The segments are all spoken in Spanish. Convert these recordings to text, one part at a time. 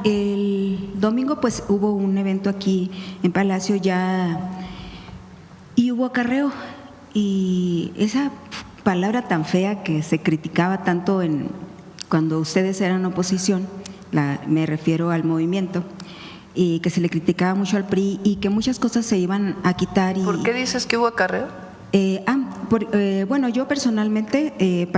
El domingo pues hubo un evento aquí en Palacio y hubo acarreo, y esa palabra tan fea que se criticaba tanto cuando ustedes eran oposición, me refiero al movimiento, y que se le criticaba mucho al PRI y que muchas cosas se iban a quitar. ¿Por qué dices que hubo acarreo? Bueno, yo personalmente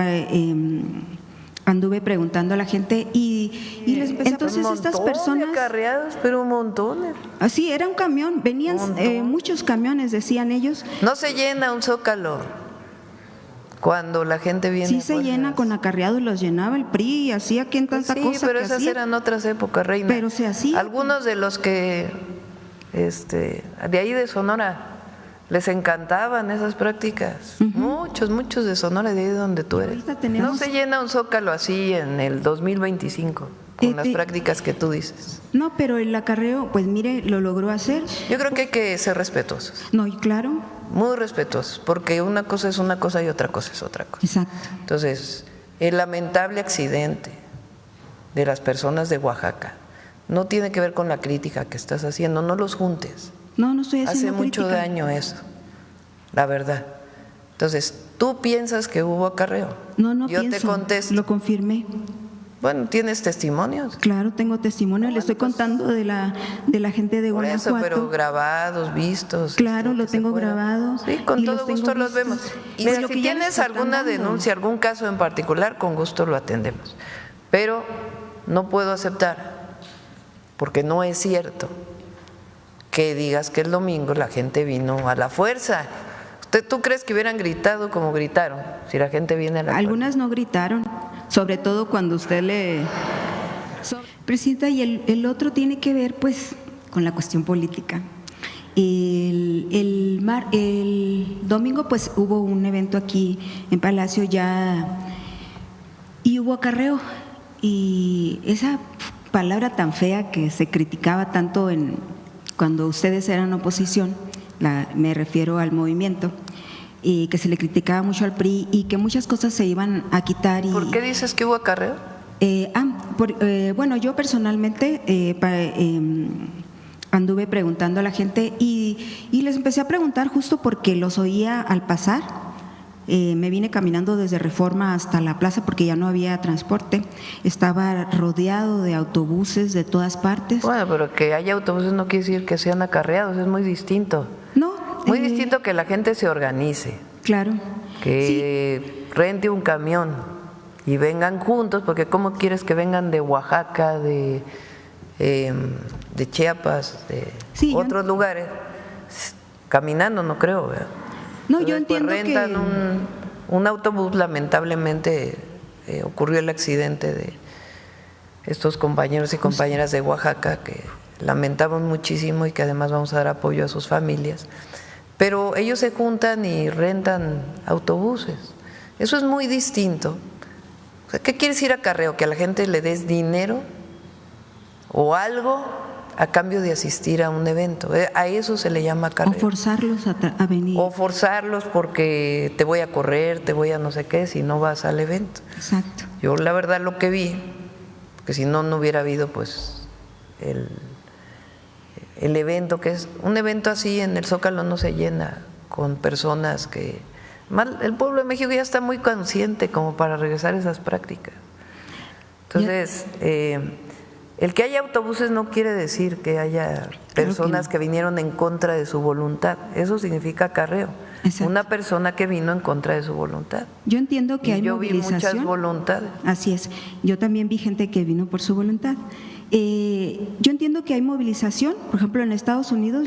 anduve preguntando a la gente y entonces estas personas… de acarreados, pero un montón. Así, era un camión, venían muchos camiones, decían ellos. No se llena un Zócalo cuando la gente viene. Sí se llena con acarreados, los llenaba el PRI y hacía quien tanta cosa. Sí, pero esas eran otras épocas, Reina. Pero se hacía. Algunos de los que de ahí de Sonora les encantaban esas prácticas. Muchos de Sonora, de ahí donde tú eres. No se llena un Zócalo así en el 2025 con las prácticas que tú dices. No, pero el acarreo, pues mire, lo logró hacer. Yo creo que hay que ser respetuosos. No, y claro. Muy respetuosos, porque una cosa es una cosa y otra cosa es otra cosa. Exacto. Entonces, el lamentable accidente de las personas de Oaxaca no tiene que ver con la crítica que estás haciendo, no los juntes. No estoy haciendo crítica. Hace mucho daño eso, la verdad. Entonces, ¿tú piensas que hubo acarreo? No Yo pienso, te contesto. lo confirmé. Bueno, ¿tienes testimonios? Claro, tengo testimonios, le estoy contando de la gente de Guanajuato. Por eso, pero grabados, vistos. Claro, lo tengo grabado. Sí, con todo gusto los vemos. Y si tienes alguna denuncia, algún caso en particular, con gusto lo atendemos. Pero no puedo aceptar, porque no es cierto que digas que el domingo la gente vino a la fuerza. ¿Tú crees que hubieran gritado como gritaron si la gente viene a la fuerza? Algunas no gritaron, sobre todo cuando usted Presidenta, y el otro tiene que ver pues con la cuestión política. El domingo pues hubo un evento aquí en Palacio y hubo acarreo, y esa palabra tan fea que se criticaba tanto cuando ustedes eran oposición, me refiero al movimiento, y que se le criticaba mucho al PRI y que muchas cosas se iban a quitar. ¿Por qué dices que hubo acarreo? Bueno, yo personalmente anduve preguntando a la gente y les empecé a preguntar justo porque los oía al pasar. Me vine caminando desde Reforma hasta la plaza porque ya no había transporte. Estaba rodeado de autobuses de todas partes. Bueno, pero que haya autobuses no quiere decir que sean acarreados, es muy distinto. No. Muy distinto que la gente se organice. Claro. Que rente un camión y vengan juntos, porque ¿cómo quieres que vengan de Oaxaca, de Chiapas, de otros lugares? Caminando no creo, ¿verdad? No, yo entiendo pues rentan un autobús. Lamentablemente ocurrió el accidente de estos compañeros y compañeras de Oaxaca, que lamentamos muchísimo y que además vamos a dar apoyo a sus familias. Pero ellos se juntan y rentan autobuses. Eso es muy distinto. O sea, ¿qué quiere decir acarreo? ¿Que a la gente le des dinero o algo a cambio de asistir a un evento? A eso se le llama acarreo. O forzarlos a venir. O forzarlos porque te voy a correr, te voy a no sé qué, si no vas al evento. Exacto. Yo la verdad lo que vi, porque si no hubiera habido pues el evento, que es un evento así en el Zócalo no se llena con personas que… El pueblo de México ya está muy consciente como para regresar a esas prácticas. Entonces, el que haya autobuses no quiere decir que haya personas que vinieron en contra de su voluntad. Eso significa acarreo. Exacto. Una persona que vino en contra de su voluntad. Yo entiendo que hay movilización. Yo vi muchas voluntades. Así es. Yo también vi gente que vino por su voluntad. Yo entiendo que hay movilización. Por ejemplo, en Estados Unidos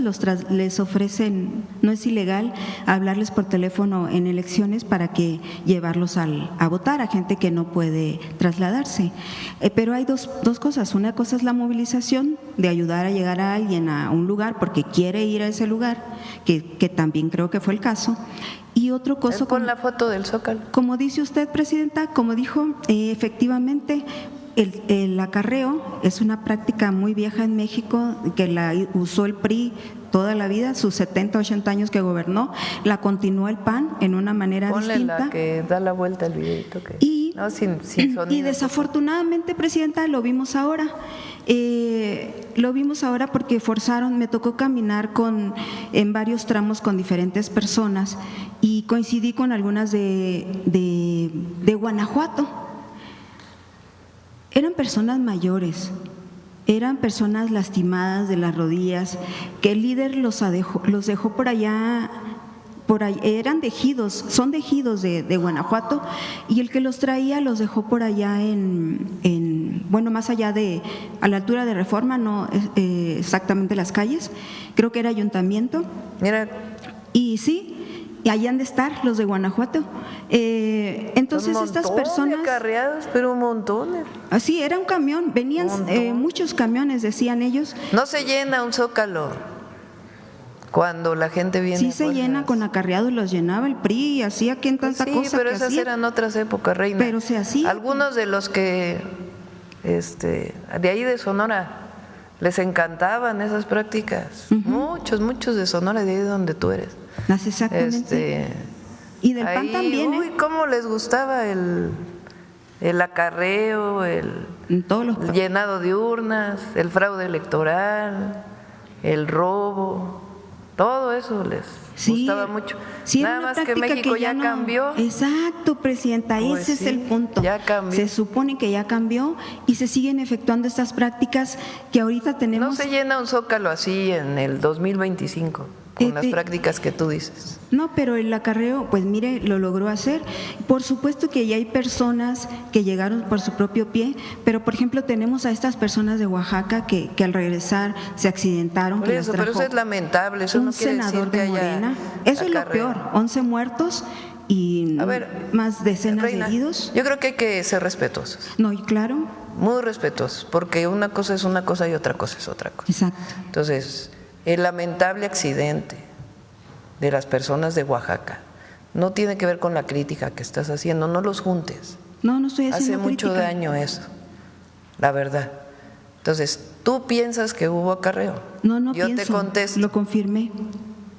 les ofrecen, no es ilegal, hablarles por teléfono en elecciones para que llevarlos a votar a gente que no puede trasladarse. Pero hay dos cosas. Una cosa es la movilización, de ayudar a llegar a alguien a un lugar porque quiere ir a ese lugar, que también creo que fue el caso. Y otro cosa… Con la foto del Zócalo. Como dice usted, Presidenta, como dijo, efectivamente… El acarreo es una práctica muy vieja en México, que la usó el PRI toda la vida, sus 70, 80 años que gobernó, la continuó el PAN en una manera distinta. La que da la vuelta al videito. Y No, sin y sonido. desafortunadamente, Presidenta, lo vimos ahora. Lo vimos ahora porque me tocó caminar en varios tramos con diferentes personas y coincidí con algunas de Guanajuato. Eran personas mayores, eran personas lastimadas de las rodillas, que el líder los dejó por allá. Eran de ejidos, son de ejidos de Guanajuato, y el que los traía los dejó por allá bueno, más allá a la altura de Reforma, no exactamente las calles, creo que era Ayuntamiento. Mira, Y sí, y ahí han de estar los de Guanajuato. Entonces estas personas… acarreados, pero montones. Así, era un camión, venían muchos camiones, decían ellos. No se llena un Zócalo cuando la gente viene. Sí se llena con acarreados, los llenaba el PRI y hacía quien tanta sí, cosa pero que esas hacía. eran otras épocas, Reina. Pero se hacía. Algunos de los que de ahí de Sonora les encantaban esas prácticas. Muchos de Sonora, de ahí donde tú eres. Exactamente. Y del PAN ahí, también. Uy, cómo les gustaba el acarreo, el llenado de urnas, el fraude electoral, el robo. Todo eso les gustaba mucho. Sí, nada más que México ya cambió. Exacto, Presidenta, Pues ese es el punto. Ya cambió. Se supone que ya cambió y se siguen efectuando estas prácticas que ahorita tenemos. No se llena un Zócalo así en el 2025 con las prácticas que tú dices. No, pero el acarreo, pues mire, lo logró hacer. Por supuesto que ya hay personas que llegaron por su propio pie, pero por ejemplo tenemos a estas personas de Oaxaca que al regresar se accidentaron. Por eso, pero eso es lamentable, eso no quiere decir senador que de haya Morena. Eso es lo acarreo. peor, 11 muertos y más decenas Reina, de heridos. Yo creo que hay que ser respetuosos. No, y claro. Muy respetuosos, porque una cosa es una cosa y otra cosa es otra cosa. Exacto. Entonces, el lamentable accidente de las personas de Oaxaca no tiene que ver con la crítica que estás haciendo, no los juntes. No estoy haciendo Hace mucho crítica. daño eso, la verdad. Entonces, ¿tú piensas que hubo acarreo? No Yo pienso, te contesto. lo confirmé.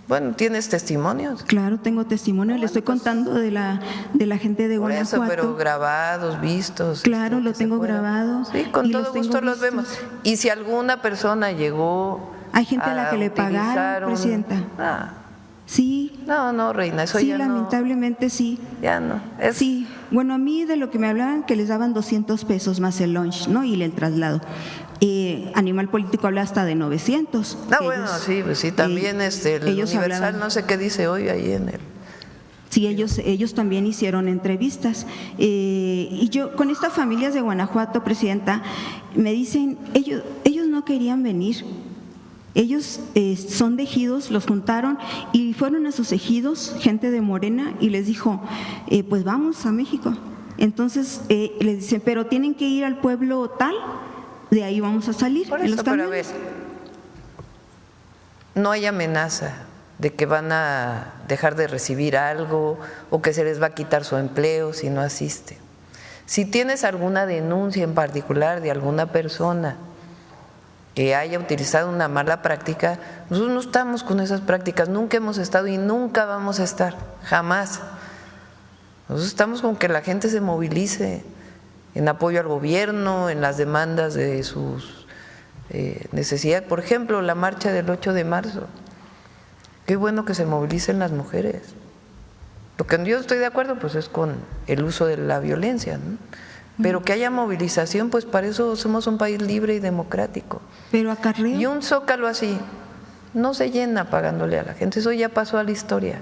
Bueno, ¿tienes testimonios? Claro, tengo testimonio, le estoy contando de la gente de Por Guanajuato. eso, pero grabados, vistos. Claro, lo que se tengo pueda. grabado. Sí, con y todo gusto los vemos. Y si alguna persona llegó hay gente a la que le pagaron, Presidenta. Sí. No, Reina, eso sí, ya lamentablemente sí. Ya no. Sí, bueno, a mí de lo que me hablaban que les daban 200 pesos más el lunch, ¿no? Y el traslado. Animal Político habla hasta de 900. No, bueno, sí, pues sí, también el Universal hablaban, no sé qué dice hoy ahí en el… Sí, ellos también hicieron entrevistas. Y yo, con estas familias de Guanajuato, Presidenta, me dicen, ellos no querían venir. Ellos son de ejidos, los juntaron y fueron a sus ejidos, gente de Morena, y les dijo, pues vamos a México. Entonces les dicen, pero tienen que ir al pueblo tal, de ahí vamos a salir. Por en eso, los pero a camiones. ver, no hay amenaza de que van a dejar de recibir algo o que se les va a quitar su empleo si no asisten. Si tienes alguna denuncia en particular de alguna persona que haya utilizado una mala práctica, nosotros no estamos con esas prácticas, nunca hemos estado y nunca vamos a estar, jamás. Nosotros estamos con que la gente se movilice en apoyo al gobierno, en las demandas de sus necesidades. Por ejemplo, la marcha del 8 de marzo. Qué bueno que se movilicen las mujeres. Lo que yo estoy de acuerdo pues es con el uso de la violencia, ¿no? Pero que haya movilización, pues para eso somos un país libre y democrático. Pero acarreo. Y un Zócalo así no se llena pagándole a la gente, eso ya pasó a la historia.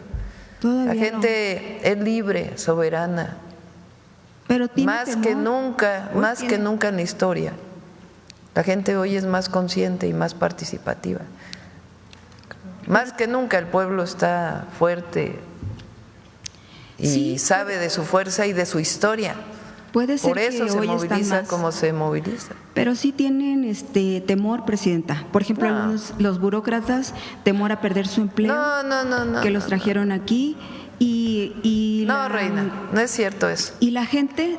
Todavía la gente es libre, soberana. Pero tiene más temor. que nunca, Hoy más tiene. que nunca en la historia. La gente hoy es más consciente y más participativa. Más que nunca el pueblo está fuerte y Sí, sabe de su fuerza y de su historia. Puede ser Por eso que se hoy están moviliza más, como se moviliza. pero sí tienen temor, Presidenta. Por ejemplo, No. los burócratas, temor a perder su empleo, No. que los trajeron aquí y No, Reina, no es cierto eso. Y la gente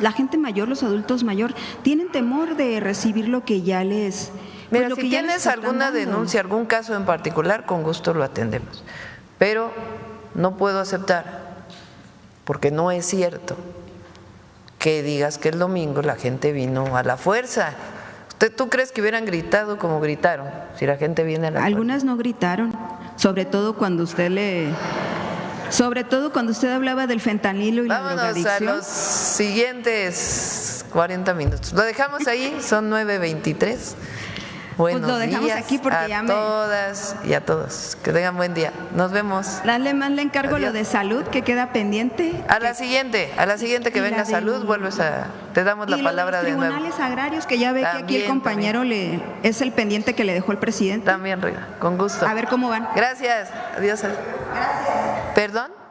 la gente mayor, los adultos mayor, tienen temor de recibir lo que ya les… Mira, lo si que ya les tienes están alguna dando. denuncia, algún caso en particular, con gusto lo atendemos. Pero no puedo aceptar, porque no es cierto, que digas que el domingo la gente vino a la fuerza. ¿Tú crees que hubieran gritado como gritaron si la gente viene a la fuerza? Algunas no gritaron, sobre todo cuando usted hablaba del fentanilo y Vámonos la drogadicción. a los siguientes 40 minutos. Lo dejamos ahí, son 9:23. Buenos lo dejamos días aquí porque a todas y a todos. Que tengan buen día. Nos vemos. Dale más, le encargo Adiós. lo de salud que queda pendiente. A la siguiente que y venga la de- salud, te damos la Y palabra los de nuevo. tribunales agrarios, que ya ve que aquí También, el compañero es el pendiente que le dejó el presidente. También, Riga, con gusto. A ver cómo van. Gracias. Adiós. Gracias. ¿Perdón?